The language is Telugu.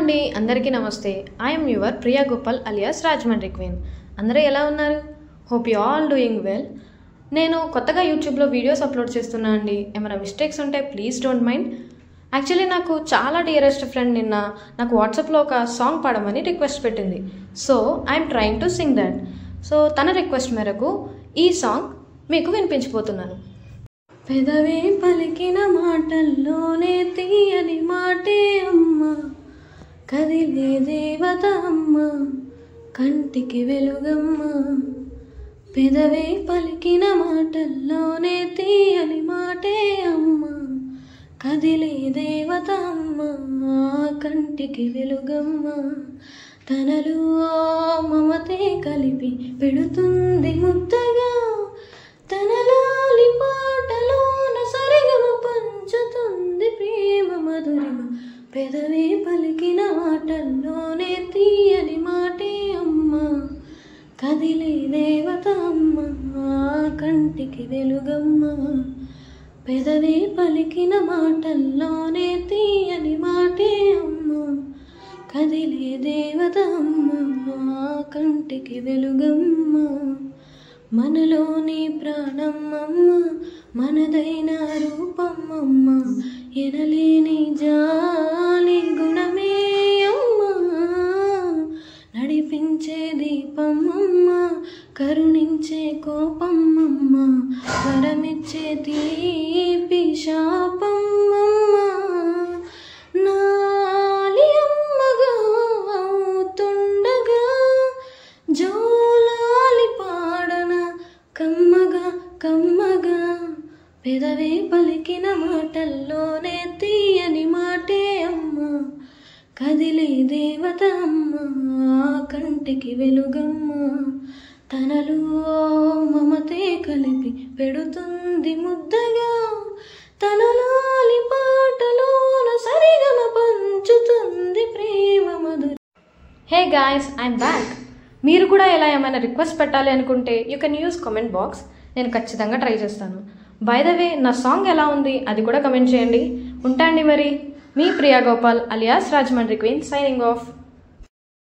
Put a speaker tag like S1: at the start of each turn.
S1: అండి అందరికీ నమస్తే. I am your Priya Gopal alias Rajahmundry queen. అందరూ ఎలా ఉన్నారు? Hope you all doing well. నేను కొత్తగా యూట్యూబ్లో వీడియోస్ అప్లోడ్ చేస్తున్నా అండి. ఏమైనా మిస్టేక్స్ ఉంటే ప్లీజ్ డోంట్ మైండ్. యాక్చువల్లీ నాకు చాలా డియరెస్ట్ ఫ్రెండ్ నిన్న నాకు వాట్సాప్లో ఒక సాంగ్ పాడమని రిక్వెస్ట్ పెట్టింది. So I'm trying to sing that. So తన రిక్వెస్ట్ మేరకు ఈ సాంగ్ మీకు వినిపించిపోతున్నాను. పెదవే పలికిన మాటల్లోనే తీయని మాటే అమ్మ, కదిలే దేవత అమ్మ, కంటికి వెలుగమ్మ. పెదవే పలికిన మాటల్లోనే తీయని మాటే అమ్మ, కదిలే దేవత అమ్మ, కంటికి వెలుగమ్మ. తనలో మమతే కలిపి పెడుతుంది ముద్దగా, తనలాలి పాటలోన సరిగమ పంచుతుంది ప్రేమ మధురిమ. పెదవే పలికిన మాటల్లోనే తీయని మాటే అమ్మ, కదిలే దేవత అమ్మ, కంటికి వెలుగమ్మ. పెదవే పలికిన మాటల్లోనే తీయని మాటే అమ్మ, కదిలే దేవత అమ్మ, కంటికి వెలుగమ్మ. మనలోని ప్రాణమ్మమ్మ, మనదైన రూపమ్మమ్మ, ఎనలేని జాలి గుణమే అమ్మ, నడిపించే దీపమ్మమ్మ, కరుణించే కోపమ్మమ్మ, వరమిచ్చే తీపి శాపమ్మమ్మ. నాలి అమ్మగా అవుతుండగా జోలాలి పాడన కమ్మగా కమ్మగా. పెదవే పలికిన మాటల్లోనే తీయని మాటే అమ్మ, కదిలే దేవత అమ్మ, కంటికి వెలుగమ్మ. తనలో మమతే కలిపి పెడుతుంది ముద్దగా, తనలాలి పాటలోన సరిగమ పంచుతుంది ప్రేమ మధురి. Hey guys, I'm back. మీరు కూడా ఎలా ఏమైనా రిక్వెస్ట్ పెట్టాలి అనుకుంటే you can use comment box. నేను ఖచ్చితంగా ట్రై చేస్తాను. బై ద వే, నా సాంగ్ ఎలా ఉంది అది కూడా కమెంట్ చేయండి. ఉంటాండి మరి. మీ Priya Gopal alias Rajahmundry queen signing of.